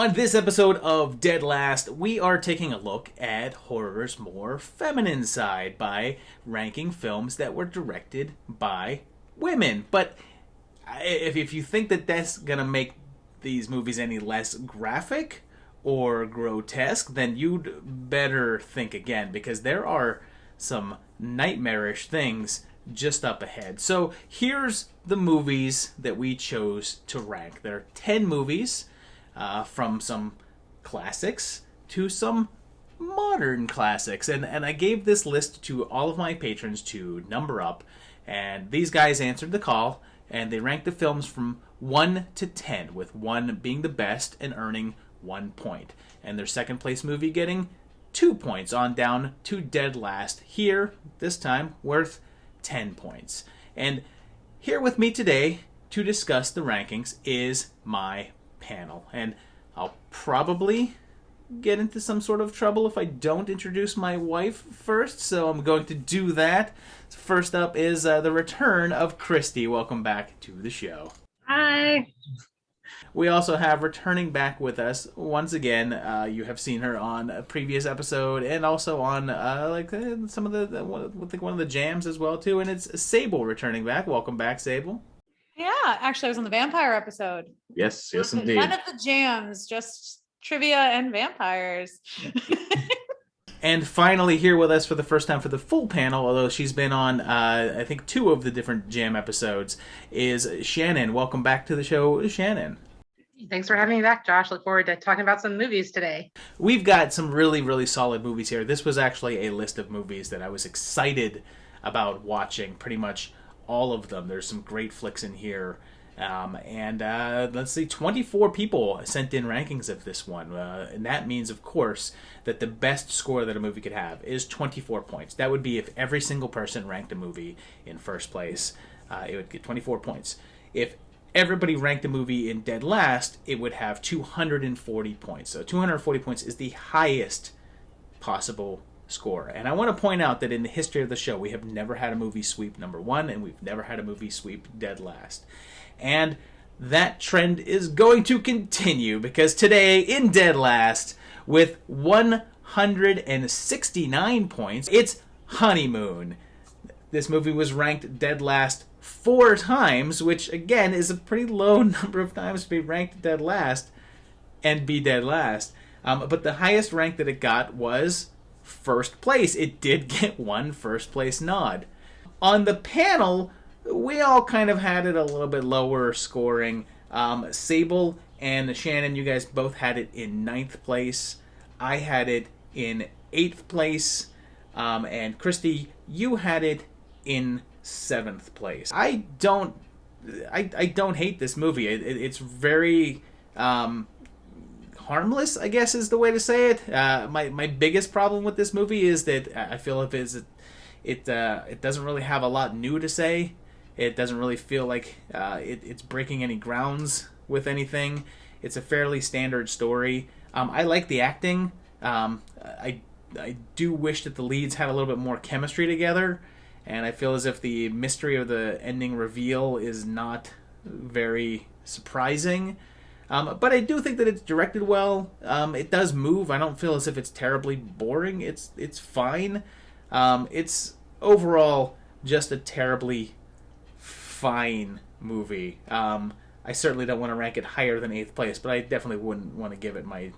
On this episode of Dead Last, we are taking a look at horror's more feminine side by ranking films that were directed by women. But if you think that that's going to make these movies any less graphic or grotesque, then you'd better think again, because there are some nightmarish things just up ahead. So here's the movies that we chose to rank. There are 10 movies. From some classics to some modern classics. And I gave this list to all of my patrons to number up. And these guys answered the call, and they ranked the films from 1 to 10, with 1 being the best and earning 1 point. And their second place movie getting 2 points, on down to Dead Last, here, this time, worth 10 points. And here with me today to discuss the rankings is my panel, and I'll probably get into some sort of trouble if I don't introduce my wife first, so I'm going to do that. First up is the return of Christy. Welcome back to the show. Hi. We also have returning back with us once again. You have seen her on a previous episode and also on some of one of the jams as well too. And it's Sable returning back. Welcome back, Sable. Yeah, actually, I was on the vampire episode. Yes, indeed. None of the jams, just trivia and vampires. And finally, here with us for the first time for the full panel, although she's been on, I think, 2 of the different jam episodes, is Shannon. Welcome back to the show, Shannon. Thanks for having me back, Josh. Look forward to talking about some movies today. We've got some really, really solid movies here. This was actually a list of movies that I was excited about watching, pretty much all of them. There's some great flicks in here. Let's see, 24 people sent in rankings of this one. And that means, of course, that the best score that a movie could have is 24 points. That would be if every single person ranked a movie in first place. It would get 24 points. If everybody ranked a movie in dead last, it would have 240 points. So 240 points is the highest possible score. And I want to point out that in the history of the show, we have never had a movie sweep number 1, and we've never had a movie sweep dead last. And that trend is going to continue, because today in Dead Last, with 169 points, it's Honeymoon. This movie was ranked dead last 4 times, which again is a pretty low number of times to be ranked dead last and be dead last. But the highest rank that it got was first place. It did get 1 first place nod. On the panel, we all kind of had it a little bit lower scoring. Sable and Shannon, you guys both had it in 9th place. I had it in 8th place. And Christy, you had it in 7th place. I don't hate this movie. It's very harmless, I guess is the way to say it. My biggest problem with this movie is that I feel it doesn't really have a lot new to say. It doesn't really feel like it's breaking any grounds with anything. It's a fairly standard story. I like the acting. I do wish that the leads had a little bit more chemistry together, and I feel as if the mystery of the ending reveal is not very surprising. But I do think that it's directed well. It does move. I don't feel as if it's terribly boring. It's fine. It's overall just a terribly fine movie. I certainly don't want to rank it higher than 8th place, but I definitely wouldn't want to give it my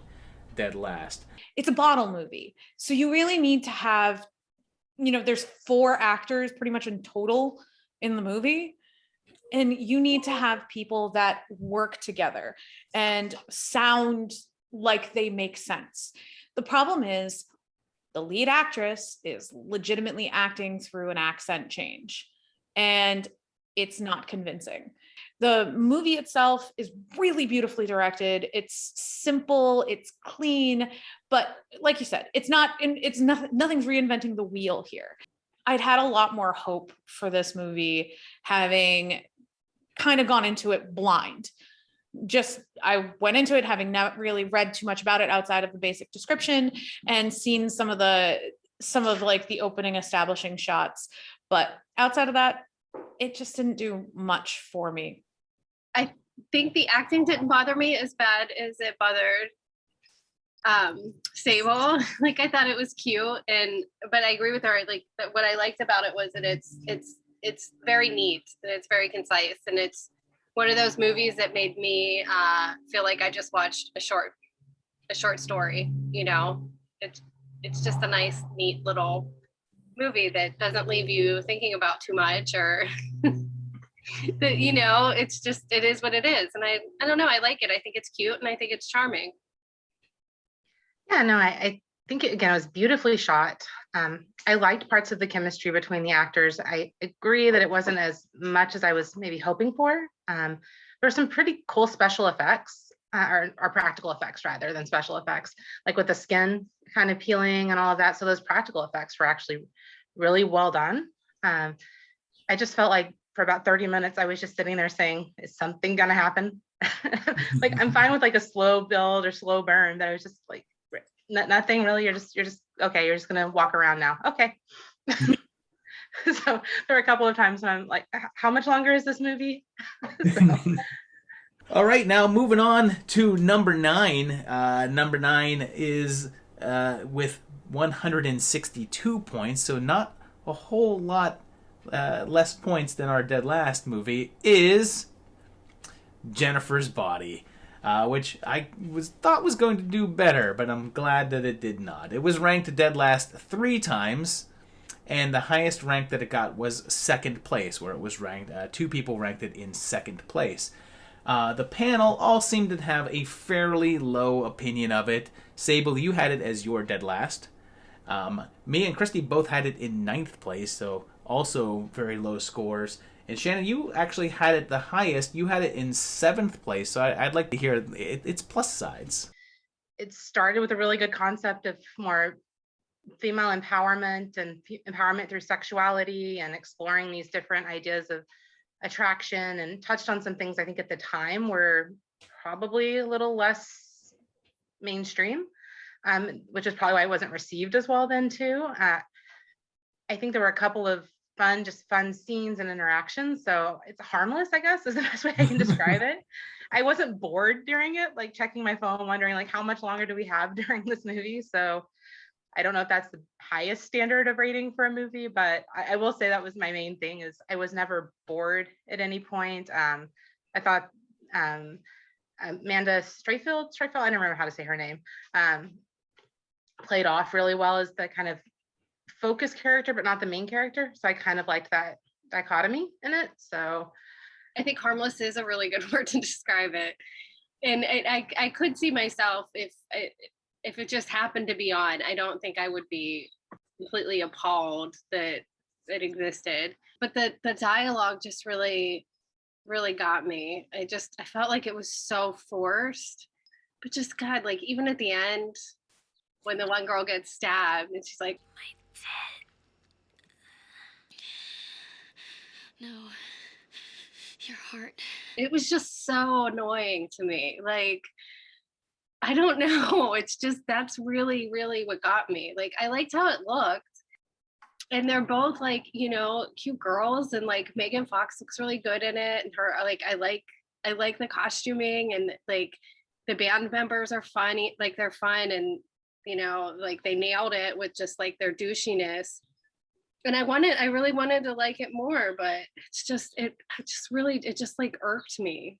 dead last. It's a bottle movie. So you really need to have, there's 4 actors pretty much in total in the movie. And you need to have people that work together and sound like they make sense. The problem is the lead actress is legitimately acting through an accent change, and it's not convincing. The movie itself is really beautifully directed. It's simple, it's clean, but like you said, nothing's reinventing the wheel here. I'd had a lot more hope for this movie, having kind of gone into it blind. I went into it having not really read too much about it outside of the basic description and seen some of the opening establishing shots. But outside of that, it just didn't do much for me. think the acting didn't bother me as bad as it bothered Sable. Like I thought it was cute, but I agree with her. Like what I liked about it was that it's very neat and it's very concise, and it's one of those movies that made me feel like I just watched a short story. You know, it's just a nice, neat little movie that doesn't leave you thinking about too much or that, you know, it's just, it is what it is. And I don't know, I like it. I think it's cute and I think it's charming. Yeah, no, I think again, it was beautifully shot. I liked parts of the chemistry between the actors. I agree that it wasn't as much as I was maybe hoping for. There were some pretty cool special effects, or practical effects rather than special effects, like with the skin kind of peeling and all of that. So those practical effects were actually really well done. I just felt like for about 30 minutes, I was just sitting there saying, is something gonna happen? Like I'm fine with like a slow build or slow burn, but I was just like, nothing really. You're just okay. You're just gonna walk around now. Okay. So there were a couple of times when I'm like, how much longer is this movie? So. All right, now moving on to number 9. Number 9 is with 162 points, so not a whole lot less points than our dead last movie, is Jennifer's Body. Which I thought was going to do better, but I'm glad that it did not. It was ranked dead last 3 times, and the highest rank that it got was second place, where it was ranked, 2 people ranked it in second place. The panel all seemed to have a fairly low opinion of it. Sable, you had it as your dead last. Me and Christy both had it in 9th place, so also very low scores. And Shannon, you actually had it the highest. You had it in 7th place, so I'd like to hear its plus sides. It started with a really good concept of more female empowerment and empowerment through sexuality and exploring these different ideas of attraction, and touched on some things I think at the time were probably a little less mainstream, which is probably why it wasn't received as well then too. I think there were a couple of fun scenes and interactions. So it's harmless, I guess, is the best way I can describe it. I wasn't bored during it, like checking my phone, wondering like how much longer do we have during this movie. So I don't know if that's the highest standard of rating for a movie, but I will say that was my main thing, is I was never bored at any point. I thought Amanda Strayfield, I don't remember how to say her name, played off really well as the kind of focus character, but not the main character. So I kind of liked that dichotomy in it. So I think harmless is a really good word to describe it. And I could see myself if it just happened to be on, I don't think I would be completely appalled that it existed. But the dialogue just really, really got me. I felt like it was so forced. But just God, like even at the end, when the one girl gets stabbed and she's like, no, your heart. It was just so annoying to me. Like, I don't know. It's just, that's really, really what got me. Like, I liked how it looked. And they're both like, you know, cute girls. And like Megan Fox looks really good in it. And her, like, I like the costuming, and like the band members are funny. Like they're fun, and, you know, like they nailed it with just like their douchiness. And I really wanted to like it more, but it just like irked me.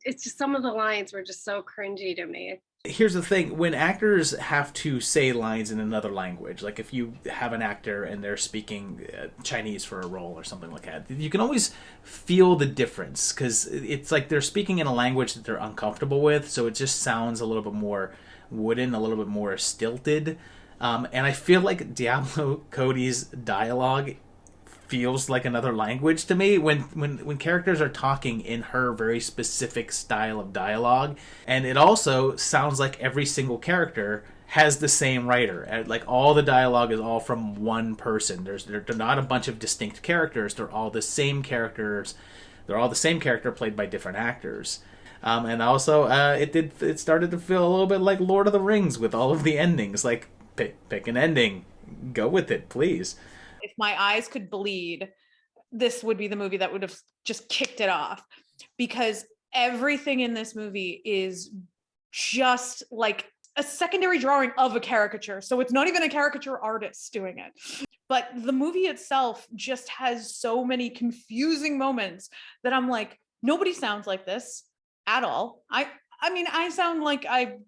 It's just some of the lines were just so cringy to me. Here's the thing, when actors have to say lines in another language, like if you have an actor and they're speaking Chinese for a role or something like that, you can always feel the difference, because it's like they're speaking in a language that they're uncomfortable with, so it just sounds a little bit more wooden, a little bit more stilted. And I feel like Diablo Cody's dialogue feels like another language to me when characters are talking in her very specific style of dialogue. And it also sounds like every single character has the same writer. Like all the dialogue is all from one person. They're not a bunch of distinct characters. They're all the same characters. They're all the same character played by different actors. And also, it started to feel a little bit like Lord of the Rings with all of the endings. Like, pick an ending, go with it, please. If my eyes could bleed, this would be the movie that would have just kicked it off. because everything in this movie is just like a secondary drawing of a caricature. So it's not even a caricature artist doing it. But the movie itself just has so many confusing moments that I'm like, nobody sounds like this at all. I mean, I sound like I,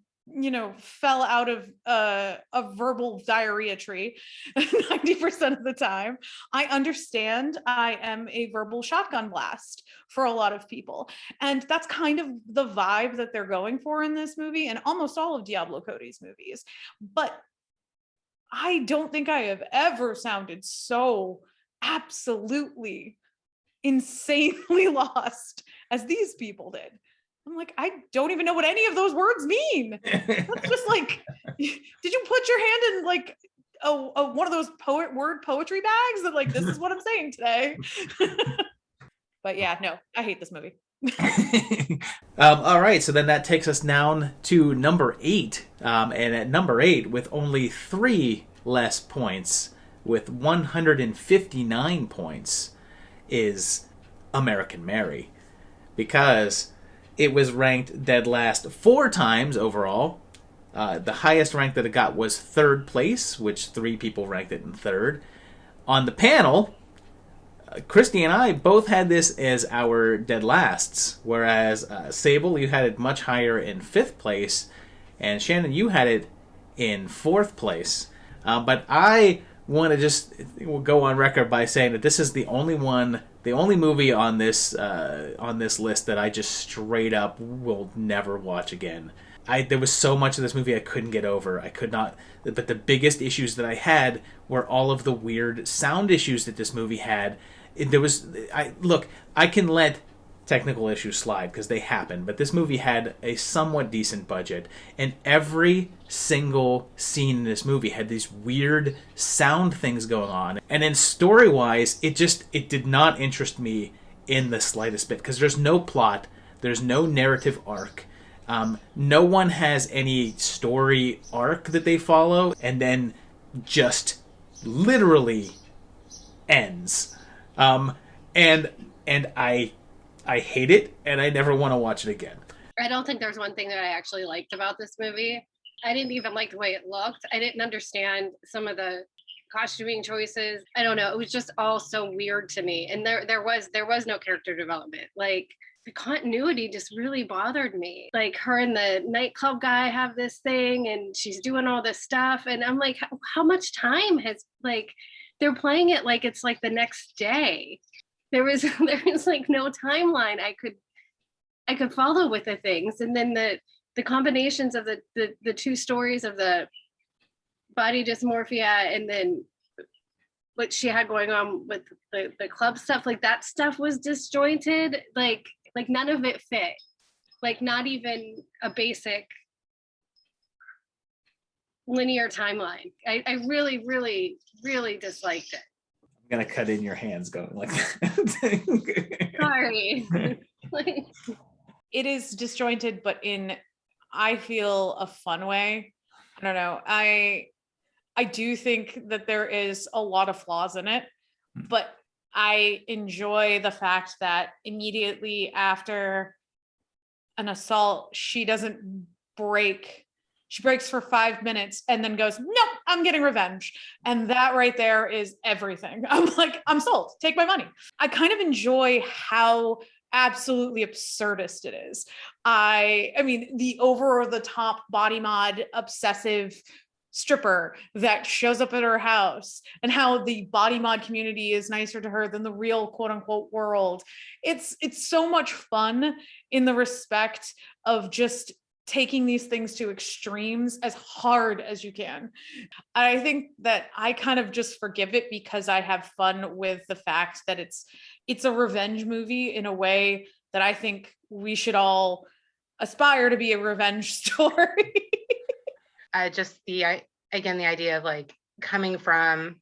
fell out of a verbal diarrhea tree 90% of the time. I understand I am a verbal shotgun blast for a lot of people. And that's kind of the vibe that they're going for in this movie and almost all of Diablo Cody's movies. But I don't think I have ever sounded so absolutely insanely lost as these people did. I'm like, I don't even know what any of those words mean. That's just like, did you put your hand in like one of those word poetry bags that like, this is what I'm saying today? But yeah, no, I hate this movie. All right, so then that takes us down to number 8. And at number 8, with only 3 less points, with 159 points, is American Mary. Because it was ranked dead last 4 times overall. The highest rank that it got was 3rd place, which 3 people ranked it in 3rd. On the panel, Christy and I both had this as our dead lasts, whereas Sable, you had it much higher in 5th place, and Shannon, you had it in 4th place. But I want to just go on record by saying that this is the only movie on this list that I just straight up will never watch again. There was so much of this movie I couldn't get over. I could not. But the biggest issues that I had were all of the weird sound issues that this movie had. I can let technical issues slide because they happen, but this movie had a somewhat decent budget, and every single scene in this movie had these weird sound things going on. And then story-wise, it did not interest me in the slightest bit because there's no plot, there's no narrative arc. No one has any story arc that they follow, and then just literally ends. And I hate it, and I never want to watch it again. I don't think there's one thing that I actually liked about this movie. I didn't even like the way it looked. I didn't understand some of the costuming choices. I don't know. It was just all so weird to me. And there was no character development. Like, the continuity just really bothered me. Like, her and the nightclub guy have this thing, and she's doing all this stuff. And I'm like, how much time has, like, they're playing it like it's like the next day. There was like no timeline I could follow with the things. And then the combinations of the 2 stories of the body dysmorphia and then what she had going on with the club stuff, like that stuff was disjointed. Like none of it fit. Like, not even a basic linear timeline. I really, really, really disliked it. I'm gonna cut in your hands going like that. Sorry. It is disjointed, but in, I feel, a fun way. I don't know. I do think that there is a lot of flaws in it, but I enjoy the fact that immediately after an assault, she doesn't break. She breaks for 5 minutes and then goes, nope, I'm getting revenge. And that right there is everything. I'm like, I'm sold. Take my money. I kind of enjoy how absolutely absurdist it is. I mean, the over the top body mod obsessive stripper that shows up at her house and how the body mod community is nicer to her than the real quote unquote world. It's so much fun in the respect of just taking these things to extremes as hard as you can. I think that I kind of just forgive it because I have fun with the fact that it's a revenge movie in a way that I think we should all aspire to be a revenge story. The idea of like coming from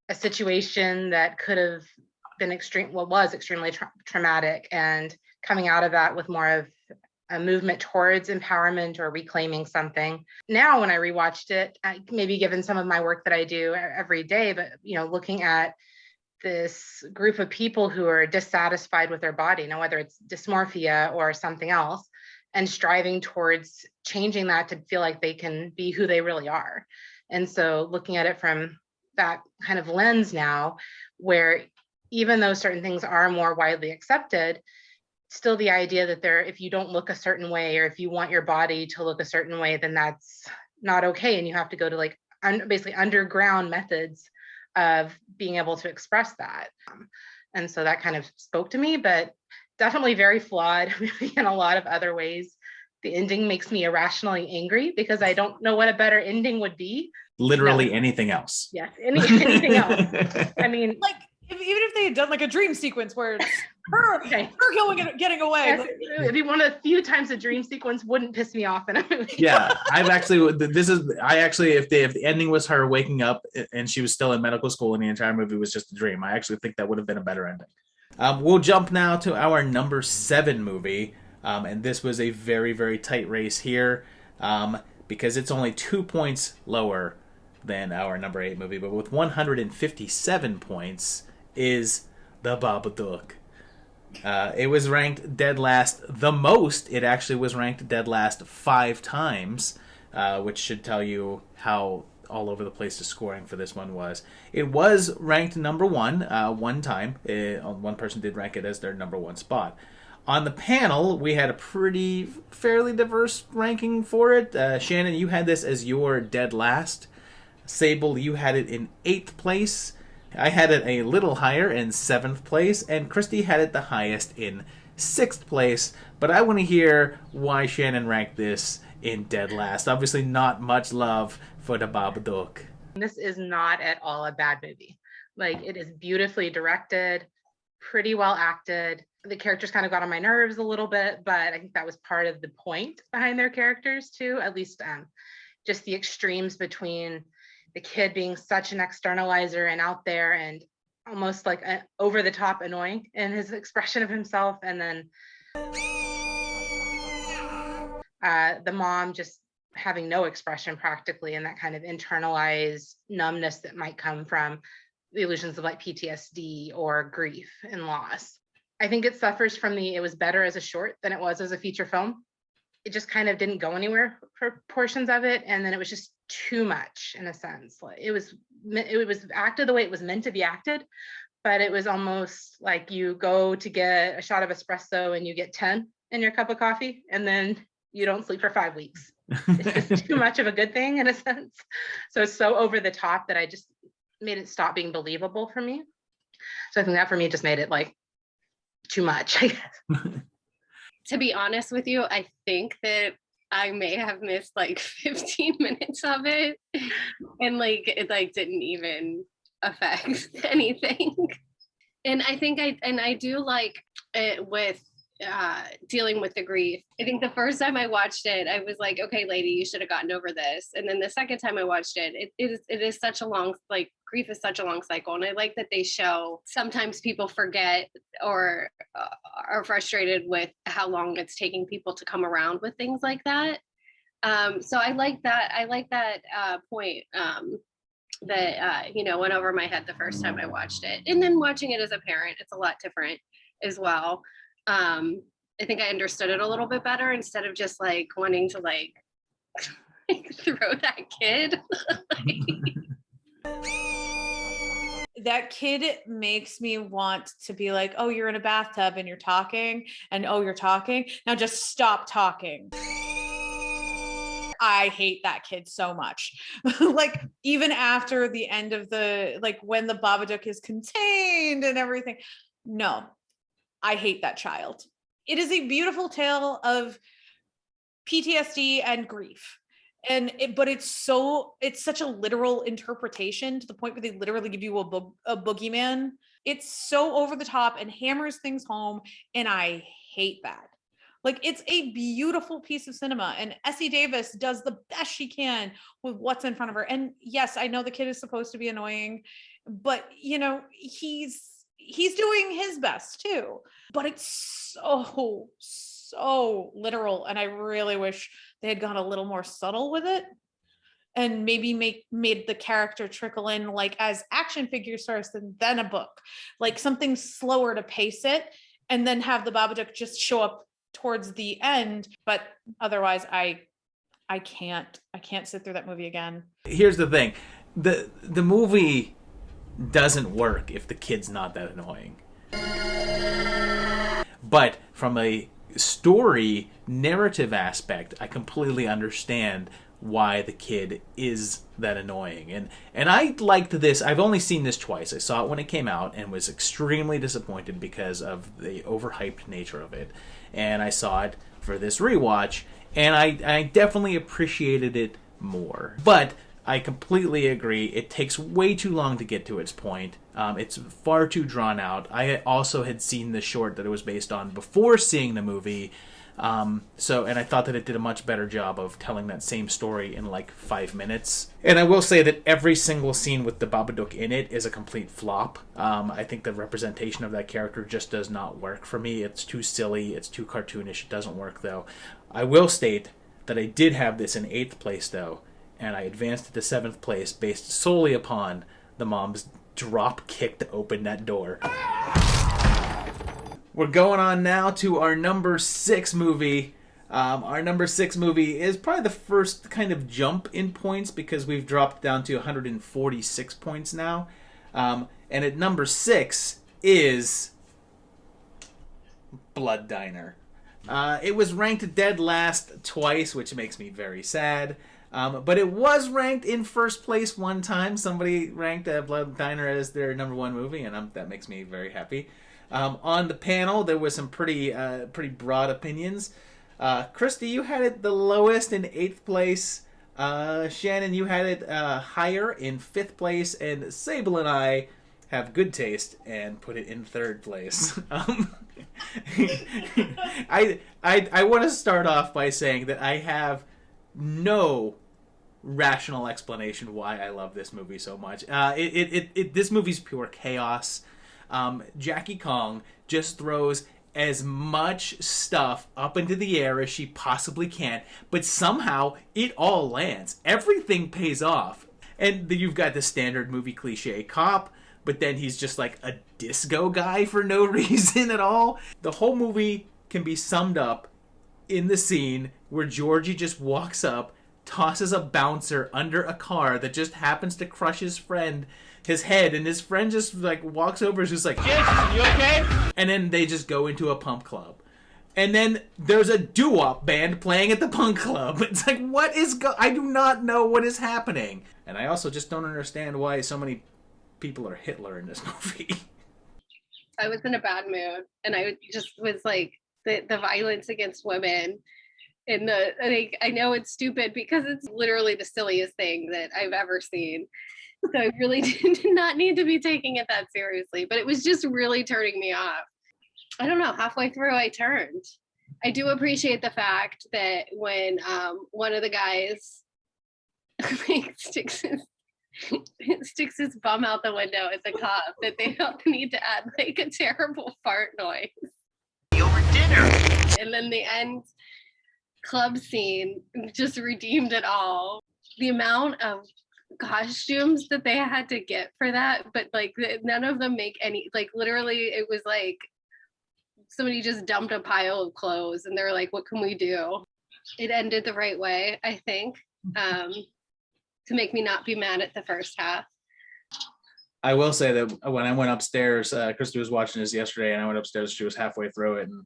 a situation that could have been was extremely traumatic, and coming out of that with more of a movement towards empowerment or reclaiming something. Now, when I rewatched it, maybe given some of my work that I do every day, but looking at this group of people who are dissatisfied with their body, now whether it's dysmorphia or something else, and striving towards changing that to feel like they can be who they really are. And so looking at it from that kind of lens now, where even though certain things are more widely accepted, still the idea that if you don't look a certain way, or if you want your body to look a certain way, then that's not okay. And you have to go to like basically underground methods of being able to express that. And so that kind of spoke to me, but definitely very flawed in a lot of other ways. The ending makes me irrationally angry because I don't know what a better ending would be. Literally anything else. Yes, anything else. I mean, Like even if they had done like a dream sequence where it's her getting away. Yes, it'd be one of the few times a dream sequence wouldn't piss me off in a movie. Yeah, if the ending was her waking up and she was still in medical school and the entire movie was just a dream, I actually think that would have been a better ending. We'll jump now to our number 7 movie, and this was a very, very tight race here, because it's only 2 points lower than our number 8 movie, but with 157 points is The Babadook. It was ranked dead last the most. It actually was ranked dead last 5 times, which should tell you how all over the place the scoring for this one was. It was ranked number 1 one time. One person did rank it as their number 1 spot. On the panel, we had a fairly diverse ranking for it. Shannon, you had this as your dead last. Sable, you had it in 8th place. I had it a little higher in 7th place, and Christy had it the highest in 6th place. But I want to hear why Shannon ranked this in dead last. Obviously not much love for The Babadook. This is not at all a bad movie. Like, it is beautifully directed, pretty well acted. The characters kind of got on my nerves a little bit, but I think that was part of the point behind their characters too, at least just the extremes between the kid being such an externalizer and out there and almost like over the top annoying in his expression of himself. And then the mom just having no expression practically, and that kind of internalized numbness that might come from the illusions of like PTSD or grief and loss. I think it suffers from it was better as a short than it was as a feature film. It just kind of didn't go anywhere for portions of it. And then it was just too much in a sense. Like it was acted the way it was meant to be acted, but it was almost like you go to get a shot of espresso and you get 10 in your cup of coffee, and then you don't sleep for 5 weeks. It's just too much of a good thing in a sense. So it's so over the top that I just made it stop being believable for me. So I think that for me just made it like too much, I guess. To be honest with you, I think that I may have missed like 15 minutes of it, and like it like didn't even affect anything. And I think I do like it with dealing with the grief. I think the first time I watched it, I was like, okay, lady, you should have gotten over this. And then the second time I watched it, it is such a long, like, grief is such a long cycle. And I like that they show sometimes people forget or are frustrated with how long it's taking people to come around with things like that. So I like that. I like that point that, went over my head the first time I watched it. And then watching it as a parent, it's a lot different as well. I think I understood it a little bit better instead of just like wanting to like throw that kid. That kid makes me want to be like, oh, you're in a bathtub and you're talking, and oh, you're talking. Now just stop talking. I hate that kid so much. Like, even after the end of when the Babadook is contained and everything. No, I hate that child. It is a beautiful tale of PTSD and grief. But it's such a literal interpretation to the point where they literally give you a boogeyman. It's so over the top and hammers things home. And I hate that. Like, it's a beautiful piece of cinema, and Essie Davis does the best she can with what's in front of her. And yes, I know the kid is supposed to be annoying, but he's doing his best too. But it's so literal, and I really wish they had gone a little more subtle with it. and maybe made the character trickle in like as action figures first and then a book, like something slower to pace it, and then have the Babadook just show up towards the end. But otherwise, I can't sit through that movie again. Here's the thing. The movie doesn't work if the kid's not that annoying. But from a story narrative aspect, I completely understand why the kid is that annoying. And I liked this. I've only seen this twice. I saw it when it came out and was extremely disappointed because of the overhyped nature of it. And I saw it for this rewatch, and I definitely appreciated it more. But I completely agree. It takes way too long to get to its point. It's far too drawn out. I also had seen the short that it was based on before seeing the movie. And I thought that it did a much better job of telling that same story in like 5 minutes. And I will say that every single scene with the Babadook in it is a complete flop. I think the representation of that character just does not work for me. It's too silly. It's too cartoonish. It doesn't work, though. I will state that I did have this in 8th place, though, and I advanced to 7th place based solely upon the mom's drop kick to open that door. We're going on now to our number 6 movie. Our number 6 movie is probably the first kind of jump in points because we've dropped down to 146 points now. And at number 6 is Blood Diner. It was ranked dead last twice, which makes me very sad. But it was ranked in first place one time. Somebody ranked Blood Diner as their number 1 movie, and that makes me very happy. On the panel, there was some pretty broad opinions. Christy, you had it the lowest in 8th place. Shannon, you had it higher in 5th place. And Sable and I have good taste and put it in 3rd place. I want to start off by saying that I have no rational explanation why I love this movie so much. This movie's pure chaos. Jackie Kong just throws as much stuff up into the air as she possibly can, but somehow it all lands. Everything pays off. And you've got the standard movie cliche cop, but then he's just like a disco guy for no reason at all. The whole movie can be summed up in the scene where Georgie just walks up, tosses a bouncer under a car that just happens to crush his head, and his friend just like walks over, is just like, "Jason, you okay?" And then they just go into a pump club, and then there's a doo-wop band playing at the punk club. It's like, what is I do not know what is happening, and I also just don't understand why so many people are Hitler in this movie. I was in a bad mood, and I just was like, the violence against women, and I know it's stupid because it's literally the silliest thing that I've ever seen. So I really did not need to be taking it that seriously, but it was just really turning me off. I don't know, halfway through I turned. I do appreciate the fact that when one of the guys sticks his bum out the window at the cop, that they don't need to add like a terrible fart noise. Over dinner. And then the end club scene just redeemed it all. The amount of costumes that they had to get for that, but like none of them make any, like literally it was like somebody just dumped a pile of clothes and they're like, what can we do? It ended the right way, I think, to make me not be mad at the first half. I will say that when I went upstairs, Christy was watching this yesterday, and I went upstairs, she was halfway through it, and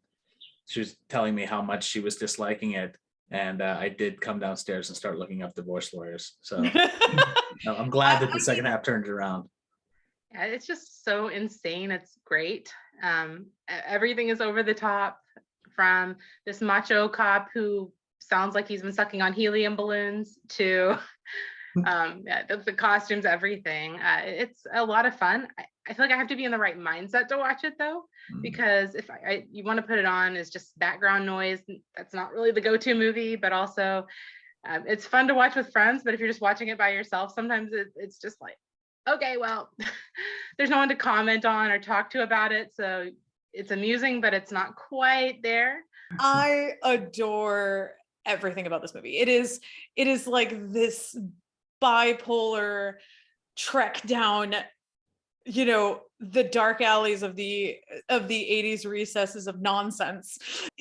she was telling me how much she was disliking it. And I did come downstairs and start looking up divorce lawyers. So I'm glad that the second half turned it around. Yeah, it's just so insane. It's great. Everything is over the top, from this macho cop who sounds like he's been sucking on helium balloons to the costumes, everything. It's a lot of fun. I feel like I have to be in the right mindset to watch it, though, because if you want to put it on as just background noise, that's not really the go-to movie. But also, it's fun to watch with friends. But if you're just watching it by yourself, sometimes it's just like, okay, well, there's no one to comment on or talk to about it. So it's amusing, but it's not quite there. I adore everything about this movie. It is like this bipolar trek down, you know, the dark alleys of the 80s recesses of nonsense.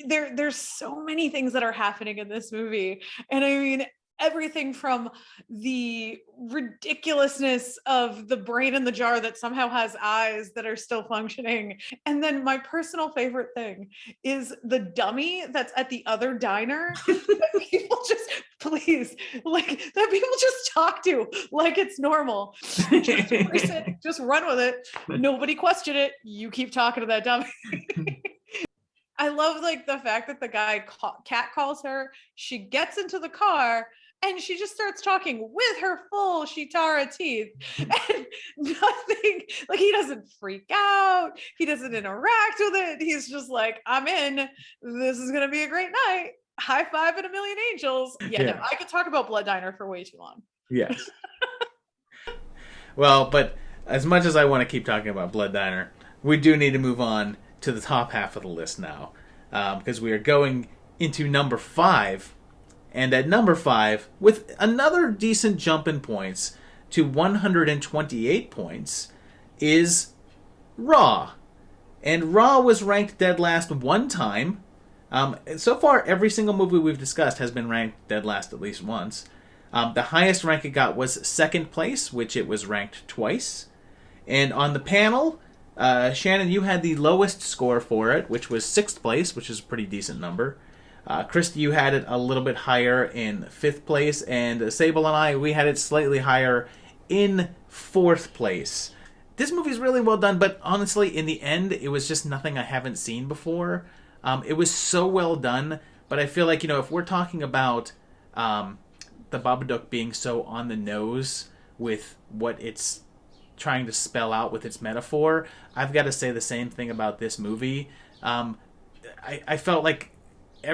There's so many things that are happening in this movie. And I mean, everything from the ridiculousness of the brain in the jar that somehow has eyes that are still functioning. And then my personal favorite thing is the dummy that's at the other diner that people just, please, like, that people just talk to like it's normal. Just run with it. Nobody question it. You keep talking to that dummy. I love like the fact that the guy Cat calls her. She gets into the car and she just starts talking with her full Shitara teeth, and nothing, like, he doesn't freak out. He doesn't interact with it. He's just like, I'm in. This is going to be a great night. High five and a million angels. Yeah, no, I could talk about Blood Diner for way too long. Yes. Well, but as much as I want to keep talking about Blood Diner, we do need to move on to the top half of the list now, because we are going into number 5. And at number 5, with another decent jump in points to 128 points, is Raw. And Raw was ranked dead last one time. So far, every single movie we've discussed has been ranked dead last at least once. The highest rank it got was 2nd place, which it was ranked twice. And on the panel, Shannon, you had the lowest score for it, which was 6th place, which is a pretty decent number. Christy, you had it a little bit higher in 5th place, and Sable and I, we had it slightly higher in 4th place. This movie's really well done, but honestly, in the end, it was just nothing I haven't seen before. It was so well done, but I feel like, you know, if we're talking about the Babadook being so on the nose with what it's trying to spell out with its metaphor, I've got to say the same thing about this movie. I felt like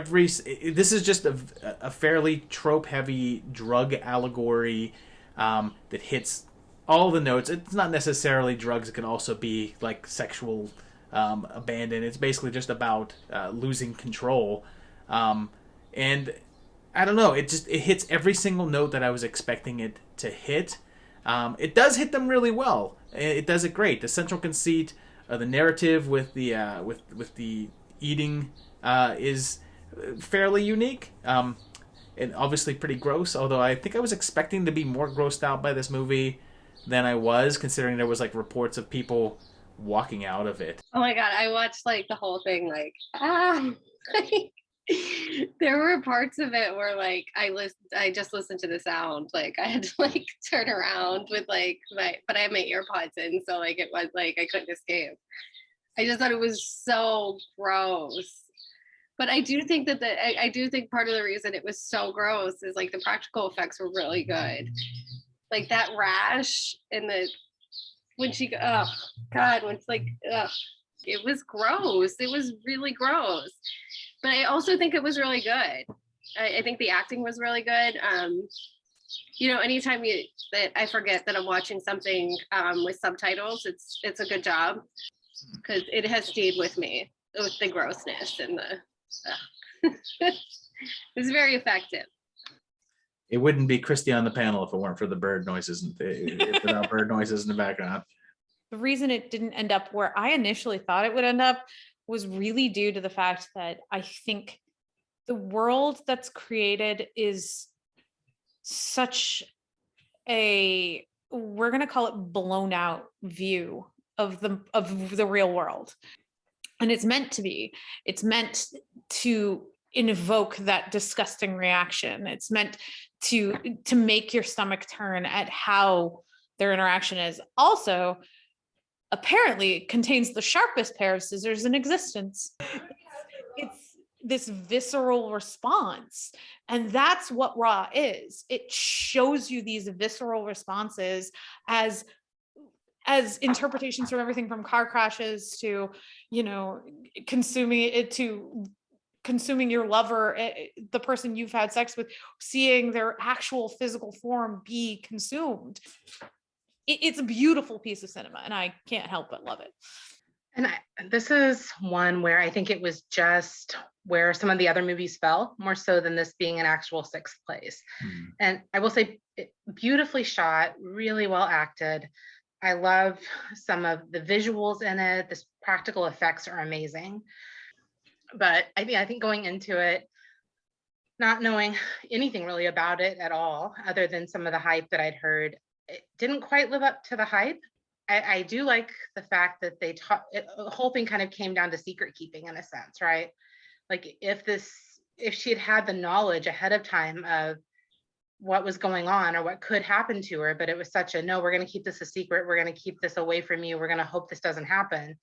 this is just a fairly trope-heavy drug allegory that hits all the notes. It's not necessarily drugs. It can also be like sexual abandon. It's basically just about losing control. And I don't know. It hits every single note that I was expecting it to hit. It does hit them really well. It does it great. The central conceit of the narrative with the eating is fairly unique, and obviously pretty gross, although I think I was expecting to be more grossed out by this movie than I was, considering there was like reports of people walking out of it. Oh my god, I watched like the whole thing, like there were parts of it where like I just listened to the sound, like I had to like turn around with like but I had my earpods in, so like it was like I couldn't escape. I just thought it was so gross. But I do think that I do think part of the reason it was so gross is like the practical effects were really good. Like that rash and when she, oh God, when it's like, ugh, it was gross. It was really gross. But I also think it was really good. I think the acting was really good. You know, anytime that I forget that I'm watching something with subtitles, it's a good job, because it has stayed with me with the grossness and the. It was very effective. It wouldn't be Christy on the panel if it weren't for the bird noises without bird noises in the background. The reason it didn't end up where I initially thought it would end up was really due to the fact that I think the world that's created is such a, we're going to call it blown out view of the real world. And it's meant to be. It's meant to invoke that disgusting reaction. It's meant to make your stomach turn at how their interaction is. Also, apparently, it contains the sharpest pair of scissors in existence. It's this visceral response. And that's what Raw is. It shows you these visceral responses as interpretations from everything from car crashes to, you know, consuming your lover, the person you've had sex with, seeing their actual physical form be consumed. It's a beautiful piece of cinema, and I can't help but love it. And this is one where I think it was just where some of the other movies fell, more so than this being an actual sixth place. And I will say, beautifully shot, really well acted. I love some of the visuals in it. The practical effects are amazing. But I think going into it, not knowing anything really about it at all, other than some of the hype that I'd heard, it didn't quite live up to the hype. I do like the fact that the whole thing kind of came down to secret keeping in a sense, right? Like if she had had the knowledge ahead of time of what was going on or what could happen to her, but it was such a, no, we're going to keep this a secret. We're going to keep this away from you. We're going to hope this doesn't happen.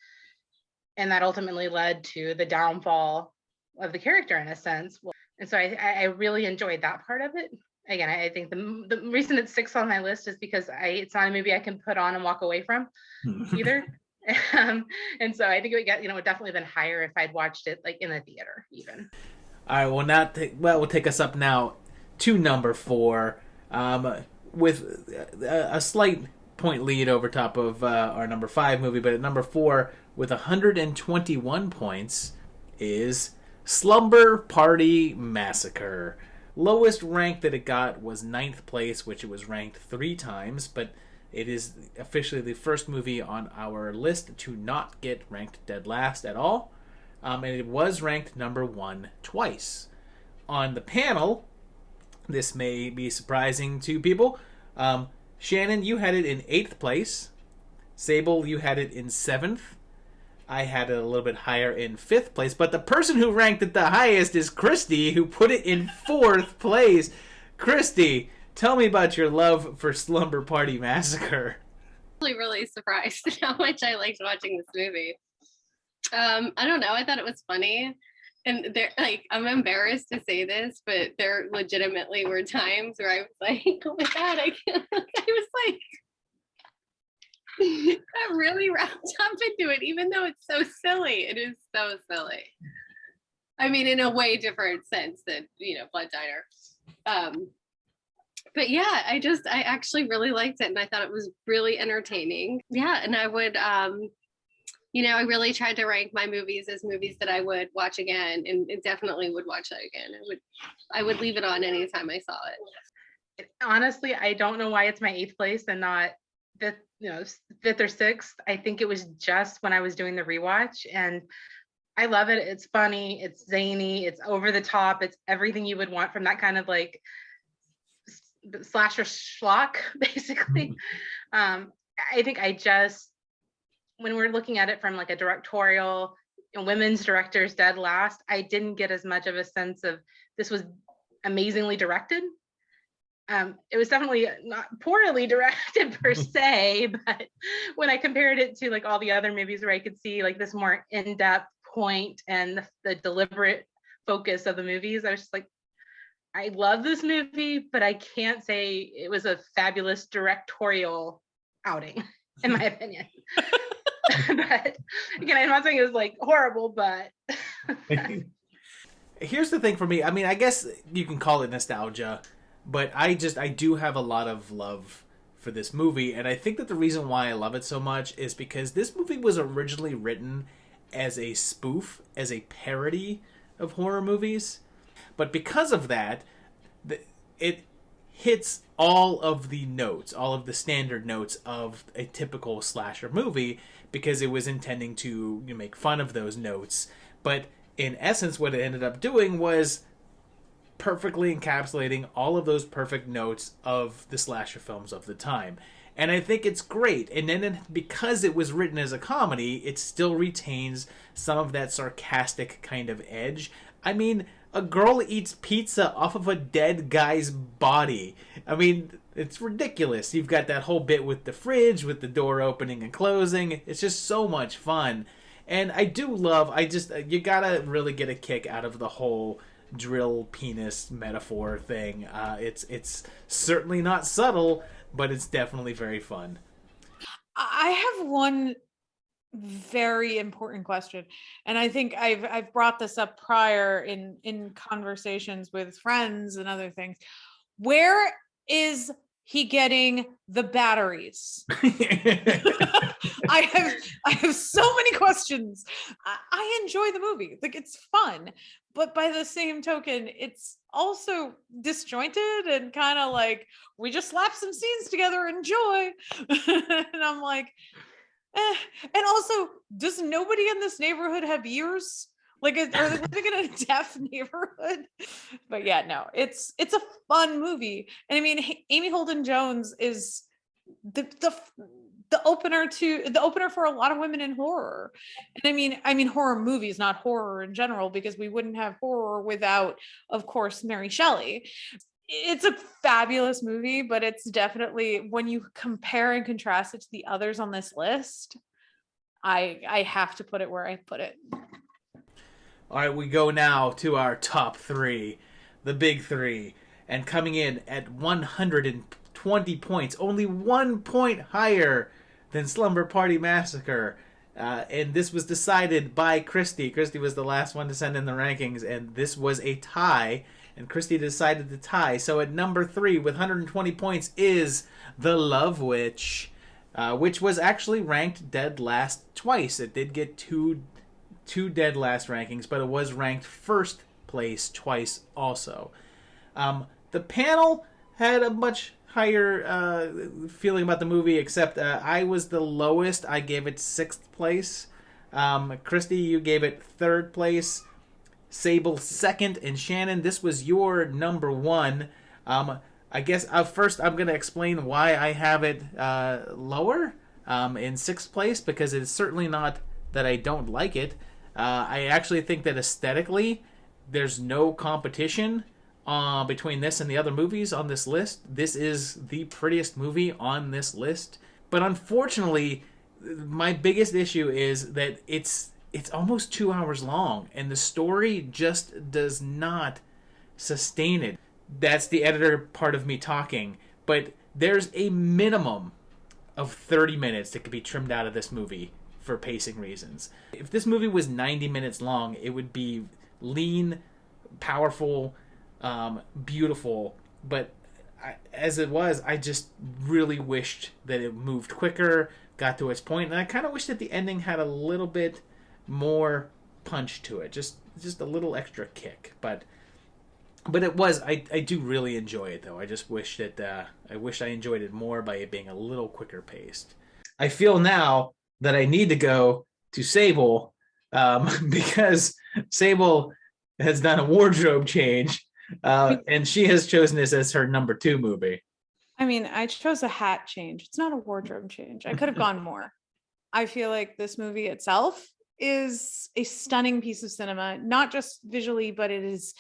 And that ultimately led to the downfall of the character in a sense. And so I really enjoyed that part of it. Again, I think the reason it's 6 on my list is because it's not a movie I can put on and walk away from either. And so I think it would definitely been higher if I'd watched it like in the theater even. All right, we'll take us up now to number 4, with a slight point lead over top of our number 5 movie, but at number 4 with 121 points is Slumber Party Massacre. Lowest rank that it got was 9th place, which it was ranked 3 times, but it is officially the first movie on our list to not get ranked dead last at all. And it was ranked number 1 twice. On the panel, this may be surprising to people. Shannon, you had it in 8th place. Sable, you had it in 7th. I had it a little bit higher in 5th place. But the person who ranked it the highest is Christy, who put it in 4th place. Christy, tell me about your love for Slumber Party Massacre. I'm really surprised at how much I liked watching this movie. I don't know. I thought it was funny. And I'm embarrassed to say this, but there legitimately were times where I was like, oh my God, I can't. I was like, I'm really wrapped up into it, even though it's so silly. It is so silly. I mean, in a way different sense than, Blood Diner. But yeah, I actually really liked it, and I thought it was really entertaining. Yeah, and I would, I really tried to rank my movies as movies that I would watch again, and it definitely would watch that again. I would leave it on anytime I saw it. Honestly, I don't know why it's my 8th place and not that, 5th or 6th. I think it was just when I was doing the rewatch, and I love it. It's funny, it's zany, it's over the top, it's everything you would want from that kind of like slasher schlock, basically. I think when we're looking at it from like a directorial and women's directors dead last, I didn't get as much of a sense of this was amazingly directed. It was definitely not poorly directed per se, but when I compared it to like all the other movies where I could see like this more in-depth point and the deliberate focus of the movies, I was just like, I love this movie, but I can't say it was a fabulous directorial outing, in my opinion. But again, I'm not saying it was like horrible, but here's the thing for me. I mean, I guess you can call it nostalgia, but I do have a lot of love for this movie, and I think that the reason why I love it so much is because this movie was originally written as a spoof, as a parody of horror movies. But because of that, it hits all of the notes, all of the standard notes of a typical slasher movie, because it was intending to make fun of those notes. But in essence, what it ended up doing was perfectly encapsulating all of those perfect notes of the slasher films of the time. And I think it's great. And then because it was written as a comedy, it still retains some of that sarcastic kind of edge. I mean, a girl eats pizza off of a dead guy's body. I mean, it's ridiculous. You've got that whole bit with the fridge, with the door opening and closing. It's just so much fun. And I do love, you gotta really get a kick out of the whole drill penis metaphor thing. It's certainly not subtle, but it's definitely very fun. I have one very important question, and I think I've brought this up prior in conversations with friends and other things. Where is he getting the batteries? I I have so many questions. I enjoy the movie. Like, it's fun, but by the same token, it's also disjointed and kind of like, we just slap some scenes together, enjoy. And I'm like, eh. And also, does nobody in this neighborhood have ears? Like, are they living in a deaf neighborhood? But yeah, no, it's a fun movie. And I mean, Amy Holden Jones is the opener for a lot of women in horror. And I mean horror movies, not horror in general, because we wouldn't have horror without, of course, Mary Shelley. It's a fabulous movie, but it's definitely, when you compare and contrast it to the others on this list, I have to put it where I put it. All right, we go now to our top three, the big three, and coming in at 120 points, only 1 point higher than Slumber Party Massacre. And this was decided by Christy. Christy was the last one to send in the rankings, and this was a tie, and Christy decided to tie. So at number 3 with 120 points is The Love Witch, which was actually ranked dead last twice. It did get two dead last rankings, but it was ranked first place twice also. The panel had a much higher feeling about the movie, except I was the lowest. I gave it 6th place. Christy, you gave it 3rd place. Sable 2nd, and Shannon, this was your number 1. I guess first I'm going to explain why I have it lower in 6th place, because it's certainly not that I don't like it. I actually think that aesthetically, there's no competition between this and the other movies on this list. This is the prettiest movie on this list. But unfortunately, my biggest issue is that it's almost 2 hours long, and the story just does not sustain it. That's the editor part of me talking. But there's a minimum of 30 minutes that could be trimmed out of this movie for pacing reasons. If this movie was 90 minutes long, it would be lean, powerful, beautiful. But as it was, I just really wished that it moved quicker, got to its point, and I kind of wish that the ending had a little bit more punch to it, just a little extra kick. But it was, I do really enjoy it, though. I just wish that I enjoyed it more by it being a little quicker paced. I feel now that I need to go to Sable, because Sable has done a wardrobe change, and she has chosen this as her number 2 movie. I mean, I chose a hat change. It's not a wardrobe change. I could have gone more. I feel like this movie itself is a stunning piece of cinema, not just visually, but it's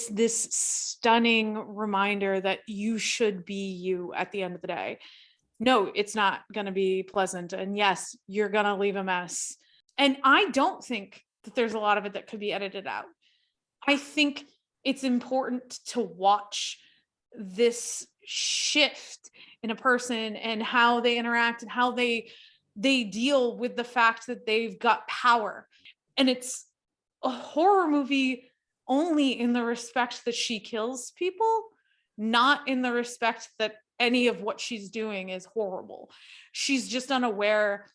this stunning reminder that you should be you at the end of the day. No, it's not going to be pleasant. And yes, you're going to leave a mess. And I don't think that there's a lot of it that could be edited out. I think it's important to watch this shift in a person and how they interact and how they deal with the fact that they've got power. And it's a horror movie only in the respect that she kills people, not in the respect that any of what she's doing is horrible. She's just unaware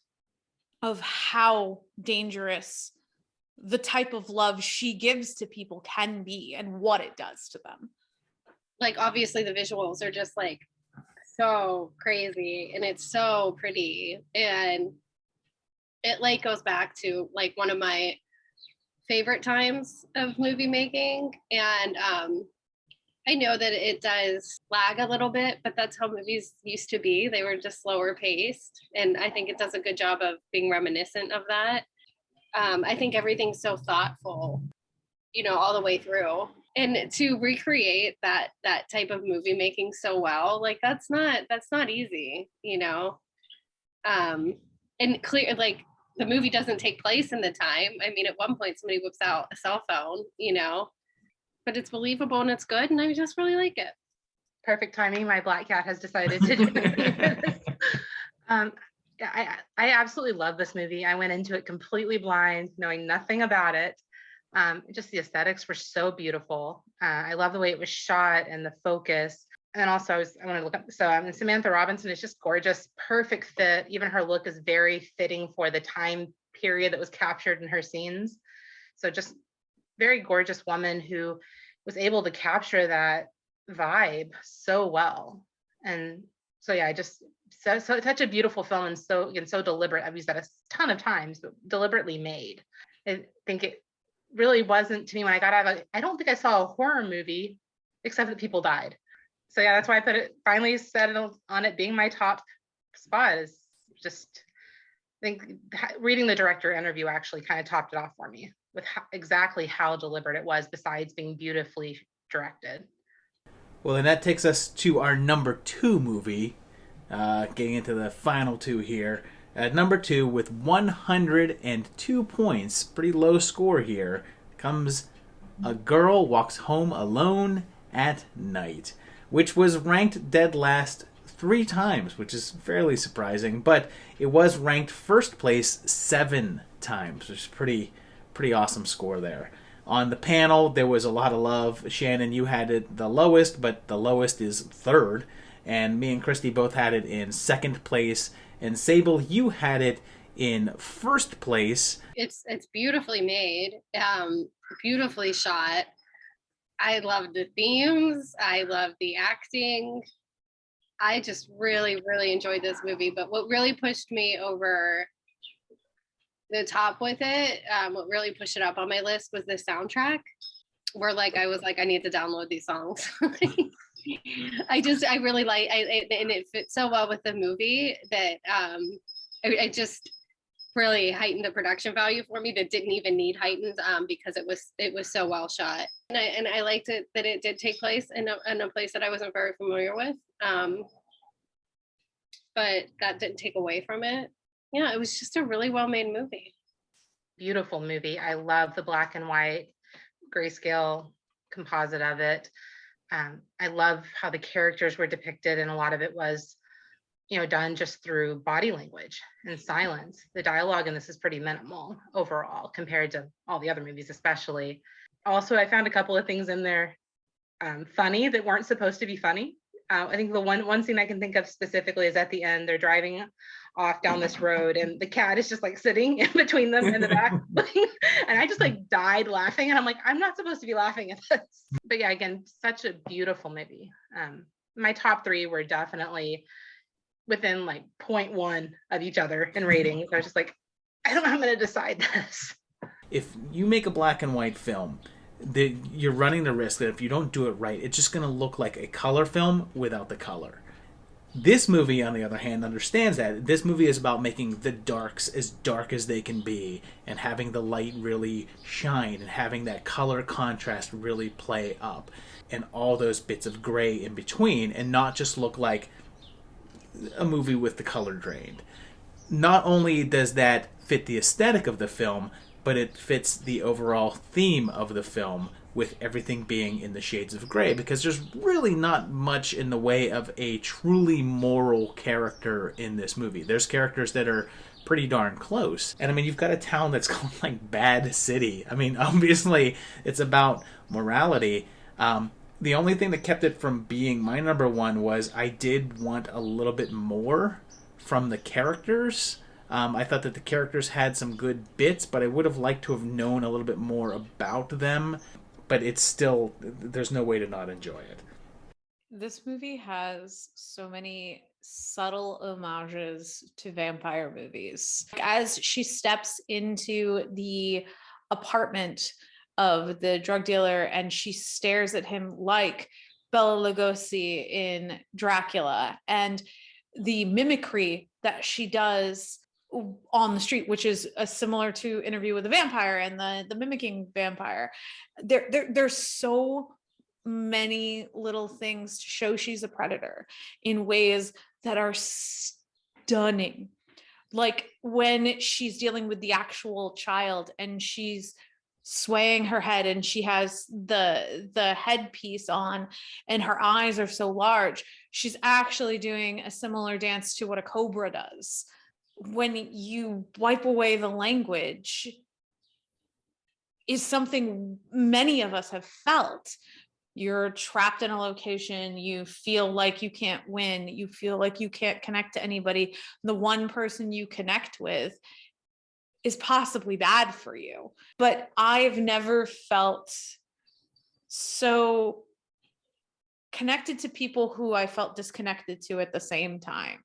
of how dangerous the type of love she gives to people can be and what it does to them. Like, obviously the visuals are just like so crazy, and it's so pretty, and it like goes back to like one of my favorite times of movie making. And I know that it does lag a little bit, but that's how movies used to be. They were just slower paced. And I think it does a good job of being reminiscent of that. I think everything's so thoughtful, all the way through. And to recreate that type of movie making so well, like that's not easy, and clear, like the movie doesn't take place in the time. I mean, at one point somebody whips out a cell phone, but it's believable and it's good, and I just really like it. Perfect timing. My black cat has decided to do this. I absolutely love this movie. I went into it completely blind, knowing nothing about it. Just the aesthetics were so beautiful. I love the way it was shot and the focus. And also I want to look up, so Samantha Robinson is just gorgeous, perfect fit. Even her look is very fitting for the time period that was captured in her scenes. So just very gorgeous woman who was able to capture that vibe so well. And so yeah, just so such a beautiful film, and so deliberate. I've used that a ton of times, but deliberately made. I think it really wasn't, to me, when I got out of it, I don't think I saw a horror movie except that people died. So yeah, that's why I put it, finally settled on it being my top spot. Is just, I think reading the director interview actually kind of topped it off for me with exactly how deliberate it was, besides being beautifully directed. Well, and that takes us to our number 2 movie, getting into the final 2 here. At number 2, with 102 points, pretty low score here, comes A Girl Walks Home Alone at Night, which was ranked dead last 3 times, which is fairly surprising, but it was ranked first place 7 times, which is pretty awesome score there. On the panel, there was a lot of love. Shannon, you had it the lowest, but the lowest is 3rd, and me and Christy both had it in 2nd place, and Sable, you had it in 1st place. It's beautifully made, beautifully shot. I love the themes. I love the acting. I just really, really enjoyed this movie. But what really pushed me over the top with it, what really pushed it up on my list was the soundtrack, where I was like, I need to download these songs. I really like, and it fits so well with the movie that I just really heightened the production value for me that didn't even need heightened, because it was so well shot, and I liked it that it did take place in a place that I wasn't very familiar with, but that didn't take away from it. Yeah, it was just a really well made movie. Beautiful movie. I love the black and white grayscale composite of it. I love how the characters were depicted, and a lot of it was, done just through body language and silence. The dialogue in this is pretty minimal overall compared to all the other movies, especially. Also, I found a couple of things in there funny that weren't supposed to be funny. I think the one scene I can think of specifically is at the end. They're driving off down this road, and the cat is just sitting in between them in the back. And I just died laughing, and I'm like, I'm not supposed to be laughing at this. But yeah, again, such a beautiful movie. My top 3 were definitely within 0.1 of each other in ratings. I was just like, I don't know how I'm going to decide this. If you make a black and white film, you're running the risk that if you don't do it right, it's just going to look like a color film without the color. This movie, on the other hand, understands that. This movie is about making the darks as dark as they can be, and having the light really shine, and having that color contrast really play up, and all those bits of gray in between, and not just look like a movie with the color drained. Not only does that fit the aesthetic of the film, but it fits the overall theme of the film, with everything being in the shades of gray, because there's really not much in the way of a truly moral character in this movie. There's characters that are pretty darn close. And I mean, you've got a town that's called Bad City. I mean, obviously it's about morality. The only thing that kept it from being my number 1 was I did want a little bit more from the characters. I thought that the characters had some good bits, but I would have liked to have known a little bit more about them. But it's still, there's no way to not enjoy it. This movie has so many subtle homages to vampire movies. As she steps into the apartment of the drug dealer and she stares at him like Bela Lugosi in Dracula, and the mimicry that she does on the street, which is similar to Interview with a Vampire and the mimicking vampire. There's so many little things to show she's a predator in ways that are stunning. Like when she's dealing with the actual child and she's swaying her head and she has the headpiece on and her eyes are so large, she's actually doing a similar dance to what a cobra does. When you wipe away the language is something many of us have felt, You're trapped in a location. You feel like you can't win. You feel like you can't connect to anybody. The one person you connect with is possibly bad for you. But I've never felt so connected to people who I felt disconnected to at the same time.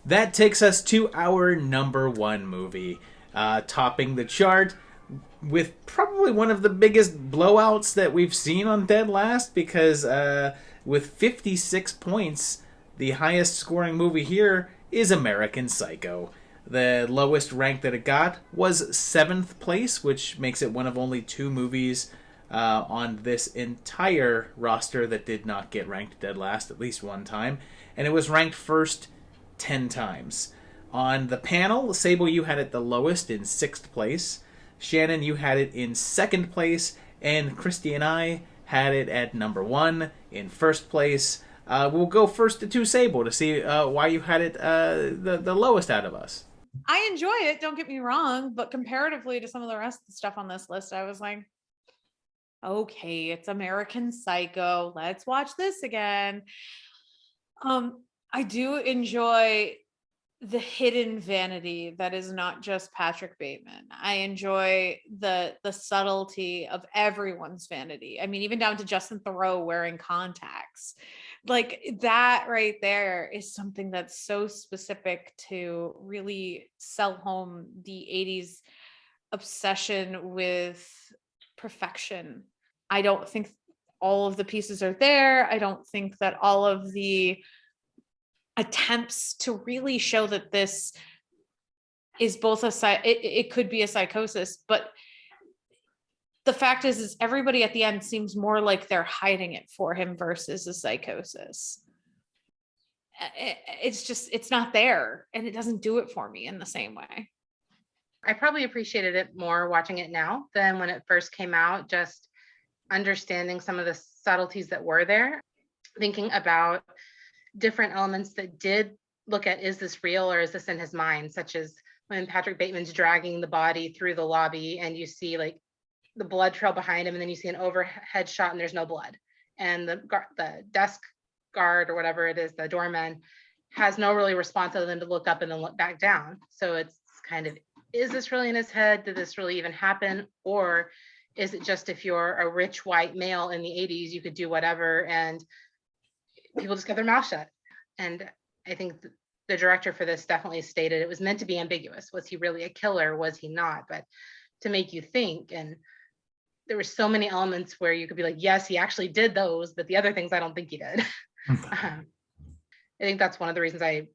That takes us to our number one movie, topping the chart with probably one of the biggest blowouts that we've seen on Dead Last, because with 56 points, the highest scoring movie here is American Psycho. The lowest rank that it got was 7th place, which makes it one of only 2 movies on this entire roster that did not get ranked dead last at least one time. And it was ranked first 10 times. On the panel, Sable, you had it the lowest in 6th place. Shannon, you had it in 2nd place. And Christy and I had it at number 1 in 1st place. We'll go first to Sable to see why you had it the lowest out of us. I enjoy it, don't get me wrong, but comparatively to some of the rest of the stuff on this list, I was like, okay, it's American Psycho. Let's watch this again. I do enjoy the hidden vanity that is not just Patrick Bateman. I enjoy the subtlety of everyone's vanity. I mean, even down to Justin Theroux wearing contacts. Like that right there is something that's so specific to really sell home the 80s obsession with perfection. I don't think all of the pieces are there. I don't think that all of the attempts to really show that this is both it could be a psychosis, but the fact is everybody at the end seems more like they're hiding it for him versus a psychosis. It's not there, and it doesn't do it for me in the same way. I probably appreciated it more watching it now than when it first came out, just understanding some of the subtleties that were there, thinking about different elements that did look at, is this real or is this in his mind? Such as when Patrick Bateman's dragging the body through the lobby and you see like the blood trail behind him, and then you see an overhead shot and there's no blood. And the desk guard or whatever it is, the doorman, has no really response other than to look up and then look back down. So it's kind of, is this really in his head? Did this really even happen? Or is it just if you're a rich white male in the 80s, you could do whatever and people just kept their mouth shut? And I think the director for this definitely stated it was meant to be ambiguous. Was he really a killer? Was he not? But to make you think, and there were so many elements where you could be like, yes, he actually did those, but the other things I don't think he did. I think that's one of the reasons I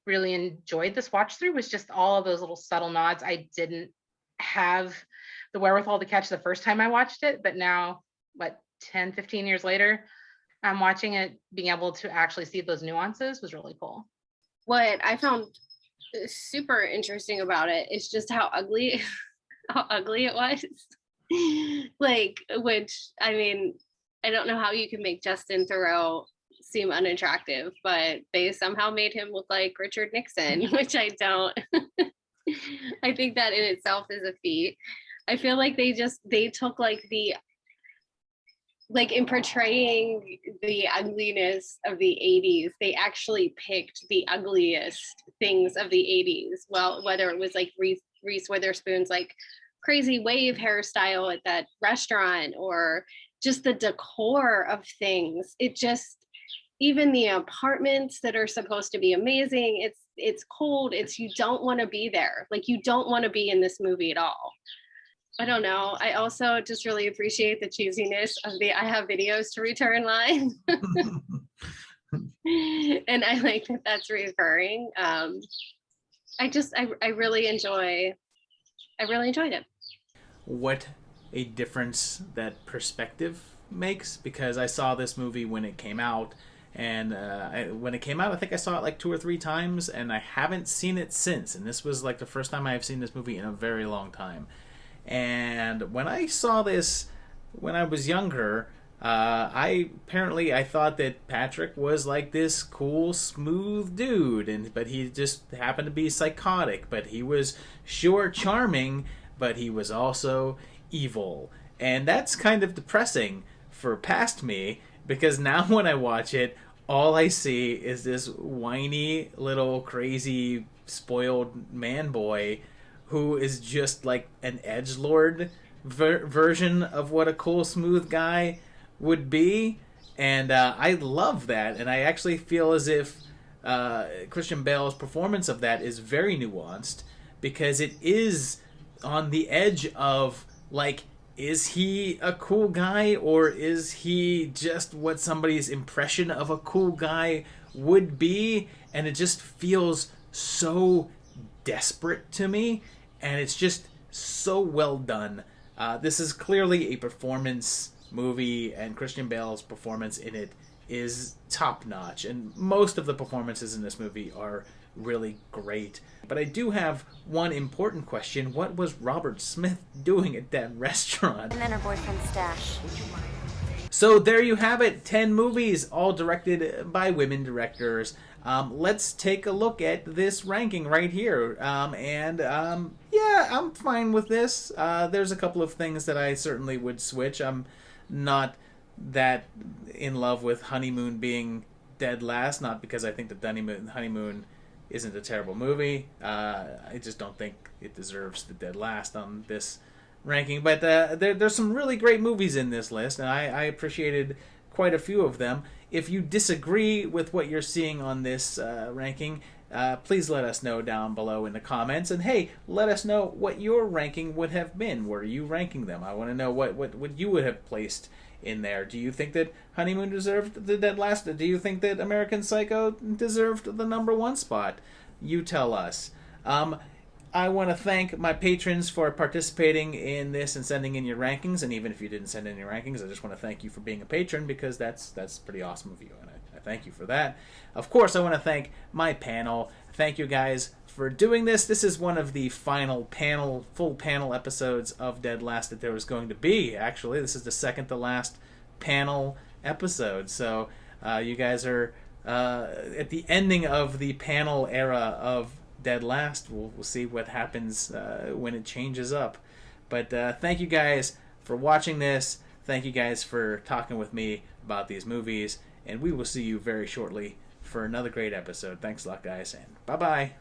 really enjoyed this watch through, was just all of those little subtle nods I didn't have the wherewithal to catch the first time I watched it, but now, 10, 15 years later, I'm watching it, being able to actually see those nuances was really cool. What I found super interesting about it is just how ugly it was. Like, which, I mean, I don't know how you can make Justin Theroux seem unattractive, but they somehow made him look like Richard Nixon, which I don't. I think that in itself is a feat. I feel like they took in portraying the ugliness of the 80s, they actually picked the ugliest things of the 80s. Well, whether it was like Reese Witherspoon's like crazy wave hairstyle at that restaurant, or just the decor of things. It just, even the apartments that are supposed to be amazing, it's cold. You don't want to be there. Like, you don't want to be in this movie at all. I don't know. I also just really appreciate the cheesiness of the I have videos to return line. And I like that that's recurring. I really enjoyed it. What a difference that perspective makes, because I saw this movie when it came out, and when it came out, I think I saw it like 2 or 3 times, and I haven't seen it since. And this was like the first time I've seen this movie in a very long time. And when I saw this when I was younger, I thought that Patrick was like this cool, smooth dude, but he just happened to be psychotic. But he was sure charming, but he was also evil, and that's kind of depressing for past me, because now when I watch it, all I see is this whiny little crazy spoiled man boy who is just like an edgelord version of what a cool, smooth guy would be. And I love that, and I actually feel as if Christian Bale's performance of that is very nuanced, because it is on the edge of, like, is he a cool guy, or is he just what somebody's impression of a cool guy would be? And it just feels so desperate to me, and it's just so well done. This is clearly a performance movie, and Christian Bale's performance in it is top notch, and most of the performances in this movie are really great. But I do have one important question. What was Robert Smith doing at that restaurant? And then her boyfriend's stash. So there you have it, 10 movies, all directed by women directors. Let's take a look at this ranking right here. Yeah, I'm fine with this. There's a couple of things that I certainly would switch. I'm not that in love with Honeymoon being dead last, not because I think that Honeymoon isn't a terrible movie. I just don't think it deserves the dead last on this ranking. But there's some really great movies in this list, and I appreciated quite a few of them. If you disagree with what you're seeing on this ranking, please let us know down below in the comments. And hey, let us know what your ranking would have been. Were you ranking them? I want to know what you would have placed in there. Do you think that Honeymoon deserved the dead last? Do you think that American Psycho deserved the number 1 spot? You tell us. I want to thank my patrons for participating in this and sending in your rankings. And even if you didn't send in your rankings, I just want to thank you for being a patron, because that's pretty awesome of you, and I thank you for that. Of course, I want to thank my panel. Thank you guys for doing this. This is one of the final full panel episodes of Dead Last that there was going to be. Actually, this is the second to last panel episode. So you guys are at the ending of the panel era of Dead Last. We'll see what happens when it changes up. But thank you guys for watching this. Thank you guys for talking with me about these movies. And we will see you very shortly for another great episode. Thanks a lot, guys, and bye-bye.